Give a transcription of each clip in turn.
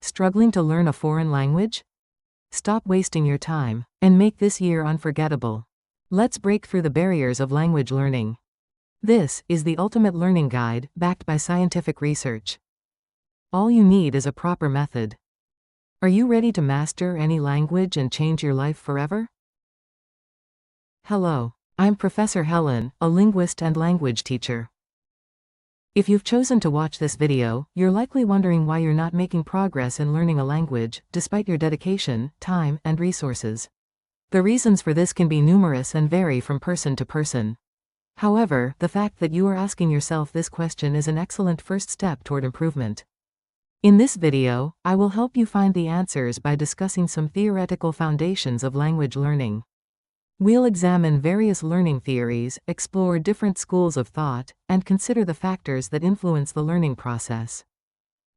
Struggling to learn a foreign language? Stop wasting your time and make this year unforgettable. Let's break through the barriers of language learning. This is the ultimate learning guide, backed by scientific research. All you need is a proper method. Are you ready to master any language and change your life forever? Hello, I'm Professor Helen, a linguist and language teacher. If you've chosen to watch this video, you're likely wondering why you're not making progress in learning a language, despite your dedication, time, and resources. The reasons for this can be numerous and vary from person to person. However, the fact that you are asking yourself this question is an excellent first step toward improvement. In this video, I will help you find the answers by discussing some theoretical foundations of language learning. We'll examine various learning theories, explore different schools of thought, and consider the factors that influence the learning process.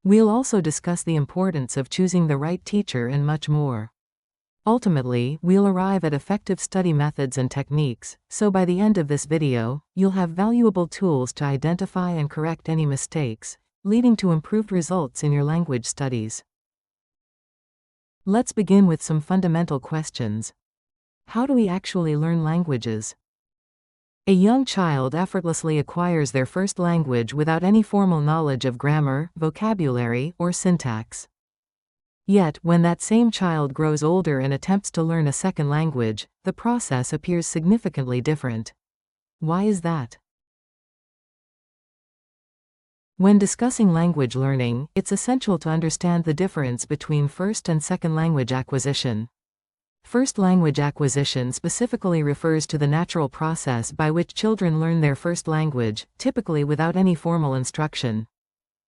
We'll also discuss the importance of choosing the right teacher and much more. Ultimately, we'll arrive at effective study methods and techniques, so by the end of this video, you'll have valuable tools to identify and correct any mistakes, leading to improved results in your language studies. Let's begin with some fundamental questions. How do we actually learn languages? A young child effortlessly acquires their first language without any formal knowledge of grammar, vocabulary, or syntax. Yet, when that same child grows older and attempts to learn a second language, the process appears significantly different. Why is that? When discussing language learning, it's essential to understand the difference between first and second language acquisition. First language acquisition specifically refers to the natural process by which children learn their first language, typically without any formal instruction.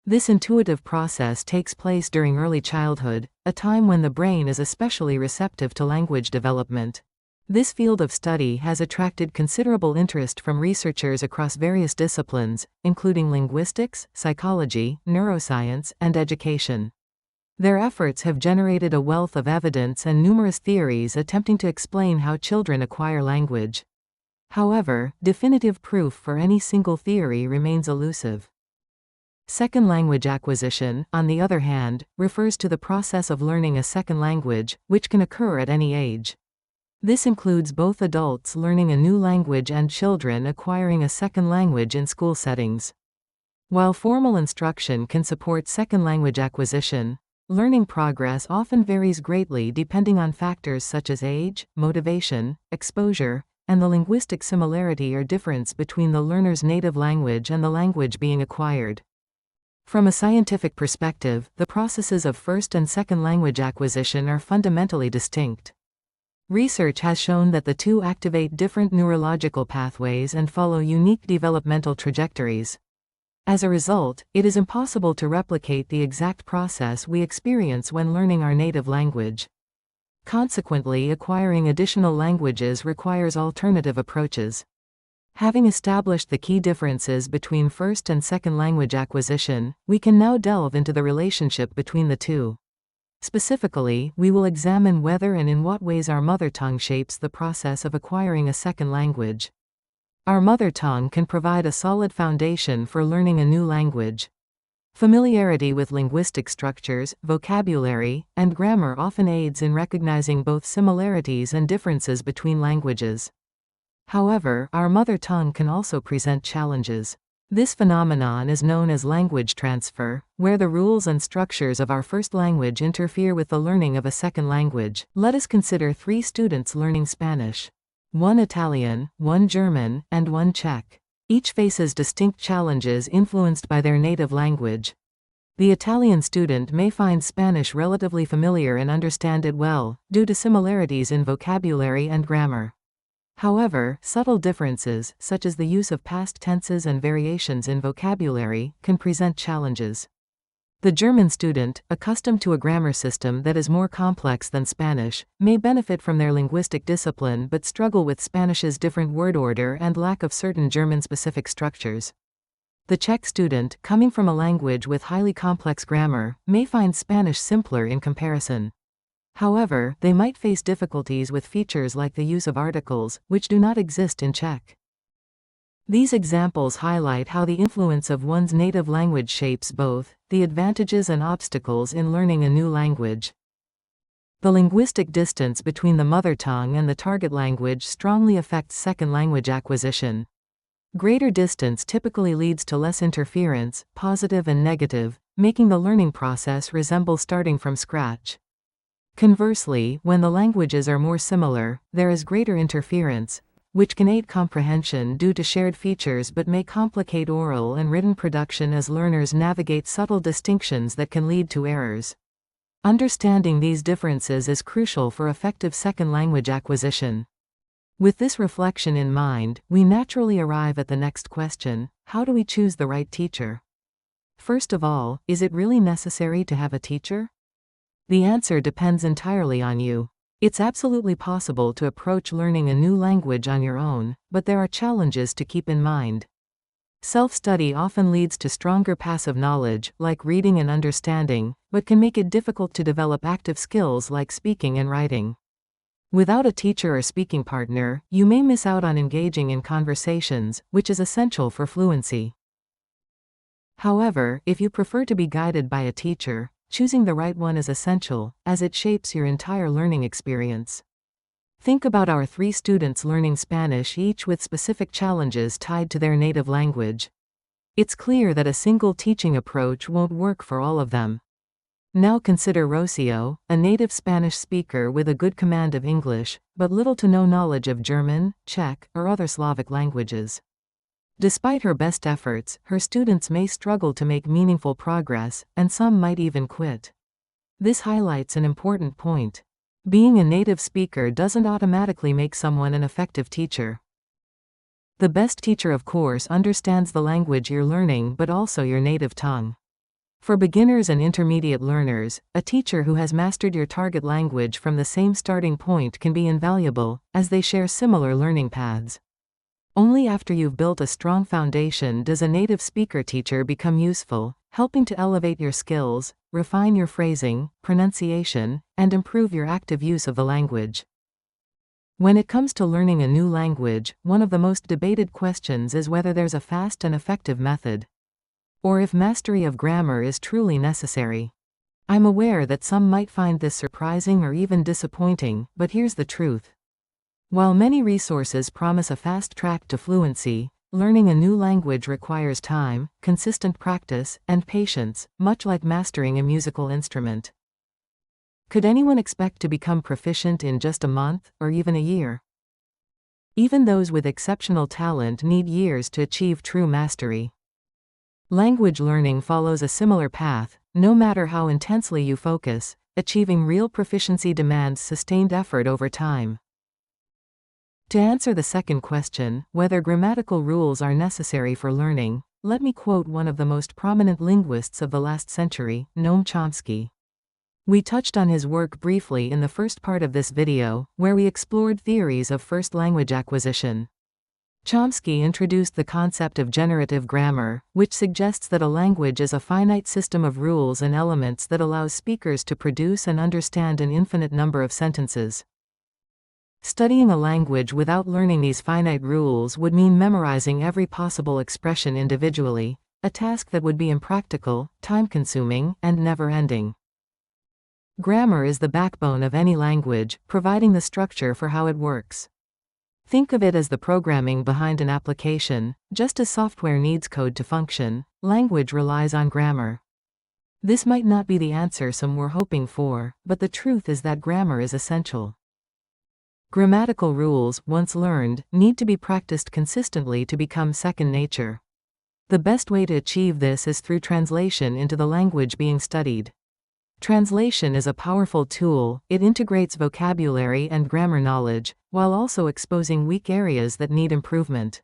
This intuitive process takes place during early childhood, a time when the brain is especially receptive to language development. This field of study has attracted considerable interest from researchers across various disciplines, including linguistics, psychology, neuroscience, and education. Their efforts have generated a wealth of evidence and numerous theories attempting to explain how children acquire language. However, definitive proof for any single theory remains elusive. Second language acquisition, on the other hand, refers to the process of learning a second language, which can occur at any age. This includes both adults learning a new language and children acquiring a second language in school settings. While formal instruction can support second language acquisition, learning progress often varies greatly depending on factors such as age, motivation, exposure, and the linguistic similarity or difference between the learner's native language and the language being acquired. From a scientific perspective, the processes of first and second language acquisition are fundamentally distinct. Research has shown that the two activate different neurological pathways and follow unique developmental trajectories. As a result, it is impossible to replicate the exact process we experience when learning our native language. Consequently, acquiring additional languages requires alternative approaches. Having established the key differences between first and second language acquisition, we can now delve into the relationship between the two. Specifically, we will examine whether and in what ways our mother tongue shapes the process of acquiring a second language. Our mother tongue can provide a solid foundation for learning a new language. Familiarity with linguistic structures, vocabulary, and grammar often aids in recognizing both similarities and differences between languages. However, our mother tongue can also present challenges. This phenomenon is known as language transfer, where the rules and structures of our first language interfere with the learning of a second language. Let us consider 3 students learning Spanish. 1 Italian, 1 German, and 1 Czech. Each faces distinct challenges influenced by their native language. The Italian student may find Spanish relatively familiar and understand it well, due to similarities in vocabulary and grammar. However, subtle differences, such as the use of past tenses and variations in vocabulary, can present challenges. The German student, accustomed to a grammar system that is more complex than Spanish, may benefit from their linguistic discipline but struggle with Spanish's different word order and lack of certain German-specific structures. The Czech student, coming from a language with highly complex grammar, may find Spanish simpler in comparison. However, they might face difficulties with features like the use of articles, which do not exist in Czech. These examples highlight how the influence of one's native language shapes both the advantages and obstacles in learning a new language. The linguistic distance between the mother tongue and the target language strongly affects second language acquisition. Greater distance typically leads to less interference, positive and negative, making the learning process resemble starting from scratch. Conversely, when the languages are more similar, there is greater interference, which can aid comprehension due to shared features but may complicate oral and written production as learners navigate subtle distinctions that can lead to errors. Understanding these differences is crucial for effective second language acquisition. With this reflection in mind, we naturally arrive at the next question: how do we choose the right teacher? First of all, is it really necessary to have a teacher? The answer depends entirely on you. It's absolutely possible to approach learning a new language on your own, but there are challenges to keep in mind. Self-study often leads to stronger passive knowledge, like reading and understanding, but can make it difficult to develop active skills like speaking and writing. Without a teacher or speaking partner, you may miss out on engaging in conversations, which is essential for fluency. However, if you prefer to be guided by a teacher, choosing the right one is essential, as it shapes your entire learning experience. Think about our 3 students learning Spanish, each with specific challenges tied to their native language. It's clear that a single teaching approach won't work for all of them. Now consider Rocio, a native Spanish speaker with a good command of English, but little to no knowledge of German, Czech, or other Slavic languages. Despite her best efforts, her students may struggle to make meaningful progress, and some might even quit. This highlights an important point. Being a native speaker doesn't automatically make someone an effective teacher. The best teacher, of course, understands the language you're learning but also your native tongue. For beginners and intermediate learners, a teacher who has mastered your target language from the same starting point can be invaluable, as they share similar learning paths. Only after you've built a strong foundation does a native speaker teacher become useful, helping to elevate your skills, refine your phrasing, pronunciation, and improve your active use of the language. When it comes to learning a new language, one of the most debated questions is whether there's a fast and effective method, or if mastery of grammar is truly necessary. I'm aware that some might find this surprising or even disappointing, but here's the truth. While many resources promise a fast track to fluency, learning a new language requires time, consistent practice, and patience, much like mastering a musical instrument. Could anyone expect to become proficient in just a month, or even a year? Even those with exceptional talent need years to achieve true mastery. Language learning follows a similar path. No matter how intensely you focus, achieving real proficiency demands sustained effort over time. To answer the second question, whether grammatical rules are necessary for learning, let me quote one of the most prominent linguists of the last century, Noam Chomsky. We touched on his work briefly in the first part of this video, where we explored theories of first language acquisition. Chomsky introduced the concept of generative grammar, which suggests that a language is a finite system of rules and elements that allows speakers to produce and understand an infinite number of sentences. Studying a language without learning these finite rules would mean memorizing every possible expression individually, a task that would be impractical, time-consuming, and never-ending. Grammar is the backbone of any language, providing the structure for how it works. Think of it as the programming behind an application. Just as software needs code to function, language relies on grammar. This might not be the answer some were hoping for, but the truth is that grammar is essential. Grammatical rules, once learned, need to be practiced consistently to become second nature. The best way to achieve this is through translation into the language being studied. Translation is a powerful tool. It integrates vocabulary and grammar knowledge, while also exposing weak areas that need improvement.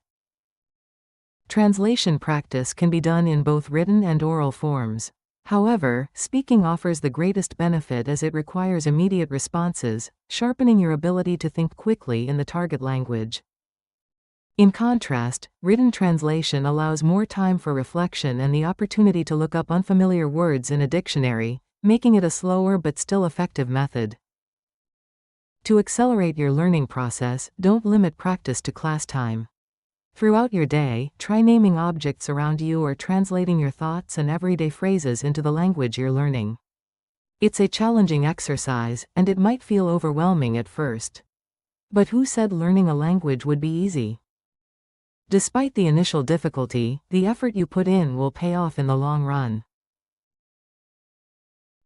Translation practice can be done in both written and oral forms. However, speaking offers the greatest benefit as it requires immediate responses, sharpening your ability to think quickly in the target language. In contrast, written translation allows more time for reflection and the opportunity to look up unfamiliar words in a dictionary, making it a slower but still effective method. To accelerate your learning process, don't limit practice to class time. Throughout your day, try naming objects around you or translating your thoughts and everyday phrases into the language you're learning. It's a challenging exercise, and it might feel overwhelming at first. But who said learning a language would be easy? Despite the initial difficulty, the effort you put in will pay off in the long run.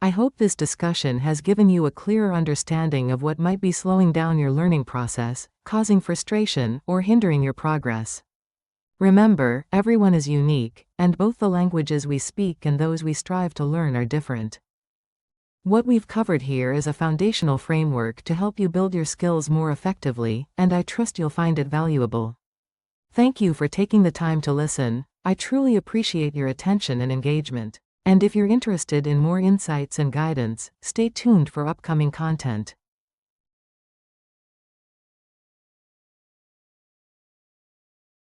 I hope this discussion has given you a clearer understanding of what might be slowing down your learning process, causing frustration, or hindering your progress. Remember, everyone is unique, and both the languages we speak and those we strive to learn are different. What we've covered here is a foundational framework to help you build your skills more effectively, and I trust you'll find it valuable. Thank you for taking the time to listen. I truly appreciate your attention and engagement. And if you're interested in more insights and guidance, stay tuned for upcoming content.